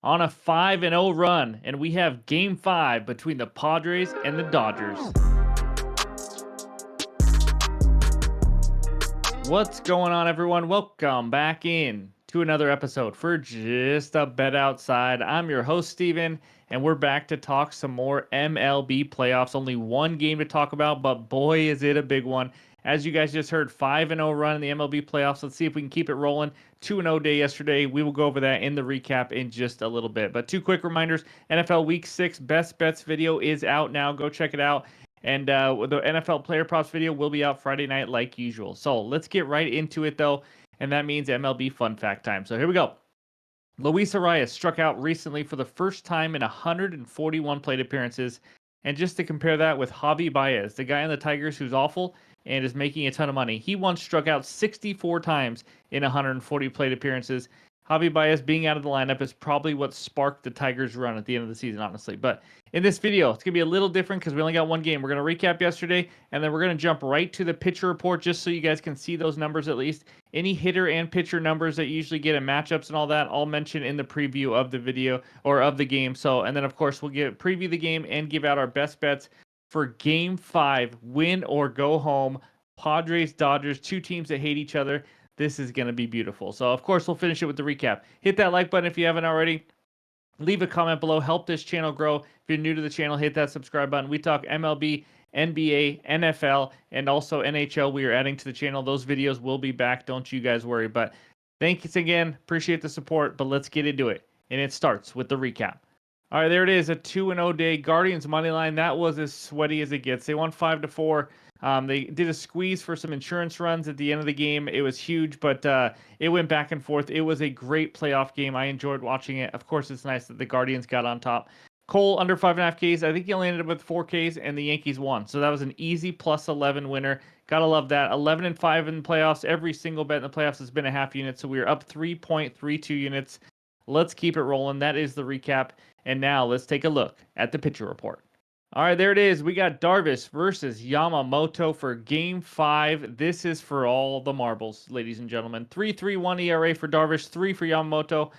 on a 5-0 run, and we have Game 5 between the Padres and the Dodgers. What's going on, everyone? Welcome back in to another episode for Just a Bet Outside. I'm your host, Steven, and we're back to talk some more MLB playoffs. Only one game to talk about, but boy, is it a big one. As you guys just heard, 5-0 run in the MLB playoffs. Let's see if we can keep it rolling. 2-0 day yesterday. We will go over that in the recap in just a little bit. But two quick reminders. NFL Week 6 Best Bets video is out now. Go check it out. And the NFL player props video will be out Friday night like usual. So let's get right into it, though. And that means MLB fun fact time. So here we go. Luis Arias struck out recently for the first time in 141 plate appearances. And just to compare that with Javi Baez, the guy on the Tigers who's awful and is making a ton of money. He once struck out 64 times in 140 plate appearances. Javi Baez being out of the lineup is probably what sparked the Tigers' run at the end of the season, honestly. But in this video, it's going to be a little different because we only got one game. We're going to recap yesterday, and then we're going to jump right to the pitcher report just so you guys can see those numbers at least. Any hitter and pitcher numbers that you usually get in matchups and all that, I'll mention in the preview of the video or of the game. So, and then, of course, we'll preview the game and give out our best bets for Game 5, win or go home. Padres, Dodgers, two teams that hate each other. This is going to be beautiful. So, of course, we'll finish it with the recap. Hit that like button if you haven't already. Leave a comment below. Help this channel grow. If you're new to the channel, hit that subscribe button. We talk MLB, NBA, NFL, and also NHL. We are adding to the channel. Those videos will be back. Don't you guys worry. But thanks again. Appreciate the support. But let's get into it. And it starts with the recap. All right, there it is. A 2-0 day. Guardians money line. That was as sweaty as it gets. They won 5-4. They did a squeeze for some insurance runs at the end of the game. It was huge, but it went back and forth. It was a great playoff game. I enjoyed watching it. Of course, it's nice that the Guardians got on top. Cole under 5.5 Ks. I think he only ended up with 4 Ks, and the Yankees won. So that was an easy plus 11 winner. Gotta love that. 11-5 in the playoffs. Every single bet in the playoffs has been a half unit, so we are up 3.32 units. Let's keep it rolling. That is the recap. And now let's take a look at the pitcher report. All right, there it is. We got Darvish versus Yamamoto for Game 5. This is for all the marbles, ladies and gentlemen. 3.31 ERA for Darvish, 3 for Yamamoto.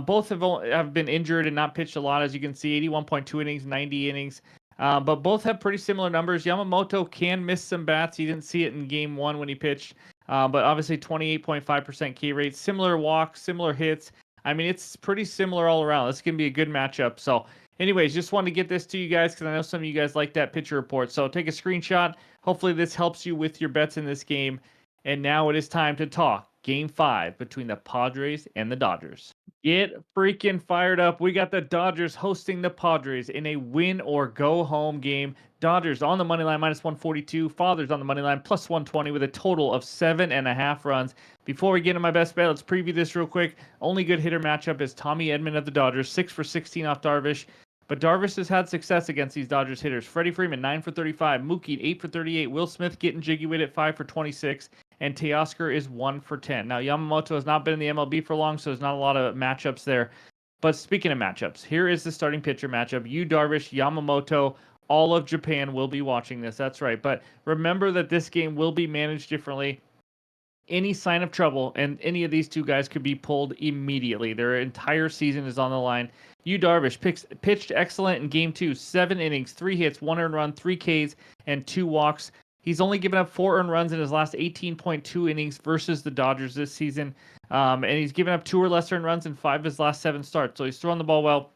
Both have been injured and not pitched a lot, as you can see. 81.2 innings, 90 innings. But both have pretty similar numbers. Yamamoto can miss some bats. You didn't see it in Game 1 when he pitched. But obviously 28.5% K rate. Similar walks, similar hits. I mean, it's pretty similar all around. This is going to be a good matchup. So, anyways, just wanted to get this to you guys because I know some of you guys like that pitcher report. So, take a screenshot. Hopefully, this helps you with your bets in this game. And now it is time to talk Game 5 between the Padres and the Dodgers. Get freaking fired up. We got the Dodgers hosting the Padres in a win or go home game. Dodgers on the money line minus 142. Fathers on the money line plus 120 with a total of 7.5 runs. Before we get into my best bet, let's preview this real quick. Only good hitter matchup is Tommy Edman of the Dodgers, 6 for 16 off Darvish. But Darvish has had success against these Dodgers hitters. Freddie Freeman, 9 for 35. Mookie, 8 for 38. Will Smith getting jiggy with it, 5 for 26. And Teoscar is 1 for 10. Now, Yamamoto has not been in the MLB for long, so there's not a lot of matchups there. But speaking of matchups, here is the starting pitcher matchup. Yu Darvish, Yamamoto, all of Japan will be watching this. That's right. But remember that this game will be managed differently. Any sign of trouble, and any of these two guys could be pulled immediately. Their entire season is on the line. Yu Darvish pitched excellent in Game 2. 7 innings, 3 hits, 1 earned run, 3 Ks, and 2 walks. He's only given up 4 earned runs in his last 18.2 innings versus the Dodgers this season. And he's given up 2 or less earned runs in 5 of his last 7 starts. So he's throwing the ball well.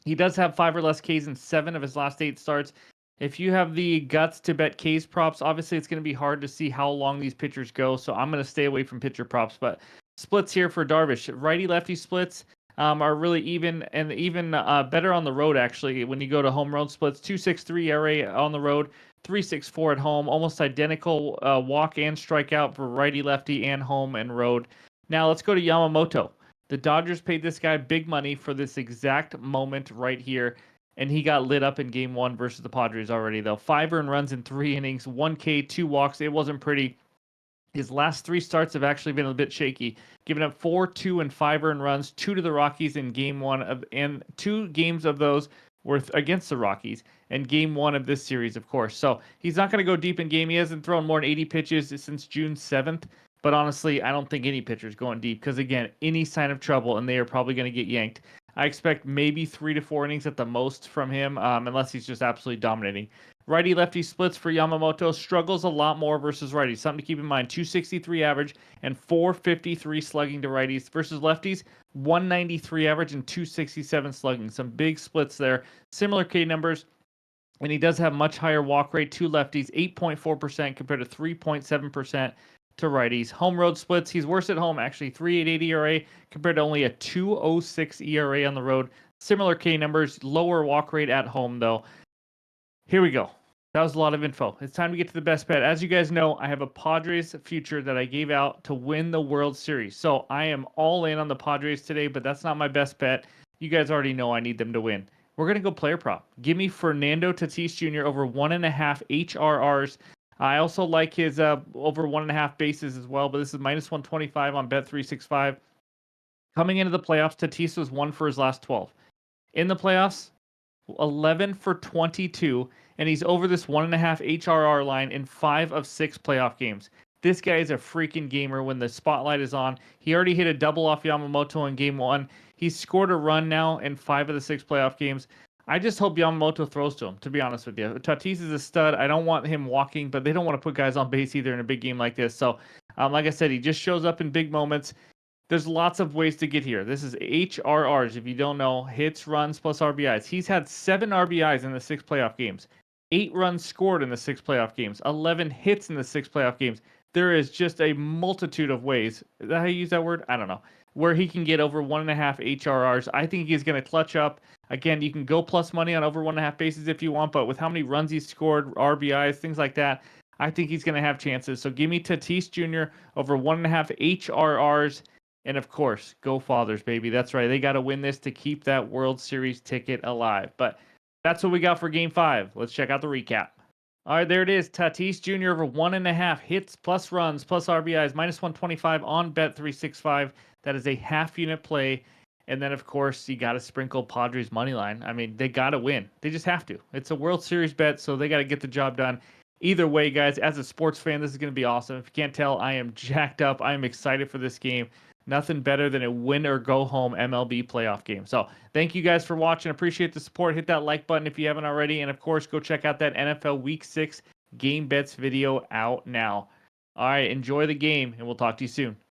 He does have 5 or less Ks in 7 of his last 8 starts. If you have the guts to bet Ks props, obviously it's going to be hard to see how long these pitchers go. So I'm going to stay away from pitcher props. But splits here for Darvish. Righty-lefty splits are really even, and even better on the road, actually, when you go to home road splits. 2.63 ERA on the road. 3.64 at home, almost identical walk and strikeout for righty, lefty, and home and road. Now let's go to Yamamoto. The Dodgers paid this guy big money for this exact moment right here, and he got lit up in Game 1 versus the Padres already, though. 5 earned runs in 3 innings, 1 K, 2 walks. It wasn't pretty. His last 3 starts have actually been a bit shaky, giving up 4, 2, and 5 earned runs, 2 to the Rockies in Game 1, and 2 games of those were against the Rockies, and Game 1 of this series, of course. So he's not going to go deep in game. He hasn't thrown more than 80 pitches since June 7th. But honestly, I don't think any pitcher's going deep because, again, any sign of trouble, and they are probably going to get yanked. I expect maybe 3 to 4 innings at the most from him, unless he's just absolutely dominating. Righty-lefty splits for Yamamoto struggles a lot more versus righties. Something to keep in mind, 263 average and 453 slugging to righties versus lefties, 193 average and 267 slugging. Some big splits there. Similar K numbers, and he does have much higher walk rate to lefties, 8.4% compared to 3.7% to righties. Home road splits, he's worse at home, actually, 3.88 ERA compared to only a 2.06 ERA on the road. Similar K numbers, lower walk rate at home, though. Here we go. That was a lot of info. It's time to get to the best bet. As you guys know, I have a Padres future that I gave out to win the World Series. So I am all in on the Padres today, but that's not my best bet. You guys already know I need them to win. We're going to go player prop. Give me Fernando Tatis Jr. over 1.5 HRRs. I also like his over 1.5 bases as well, but this is minus 125 on Bet365. Coming into the playoffs, Tatis was 1 for his last 12. In the playoffs, 11 for 22, and he's over this 1.5 HRR line in 5 of 6 playoff games. This guy is a freaking gamer when the spotlight is on. He already hit a double off Yamamoto in game 1. He's scored a run now in 5 of the 6 playoff games. I just hope Yamamoto throws to him, to be honest with you. Tatis is a stud. I don't want him walking, but they don't want to put guys on base either in a big game like this. So, like I said, he just shows up in big moments. There's lots of ways to get here. This is HRRs, if you don't know, hits, runs, plus RBIs. He's had 7 RBIs in the 6 playoff games, 8 runs scored in the 6 playoff games, 11 hits in the 6 playoff games. There is just a multitude of ways. Is that how you use that word? I don't know. Where he can get over 1.5 HRRs. I think he's going to clutch up. Again, you can go plus money on over 1.5 bases if you want, but with how many runs he's scored, RBIs, things like that, I think he's going to have chances. So give me Tatis Jr. over 1.5 HRRs. And of course, go Fathers, baby. That's right. They got to win this to keep that World Series ticket alive. But that's what we got for Game 5. Let's check out the recap. All right, there it is. Tatis Jr. over 1.5 hits plus runs plus RBIs, minus 125 on Bet365. That is a half unit play. And then, of course, you got to sprinkle Padres money line. I mean, they got to win. They just have to. It's a World Series bet, so they got to get the job done. Either way, guys, as a sports fan, this is going to be awesome. If you can't tell, I am jacked up. I am excited for this game. Nothing better than a win or go home MLB playoff game. So thank you guys for watching. Appreciate the support. Hit that like button if you haven't already. And of course, go check out that NFL Week 6 game bets video out now. All right, enjoy the game, and we'll talk to you soon.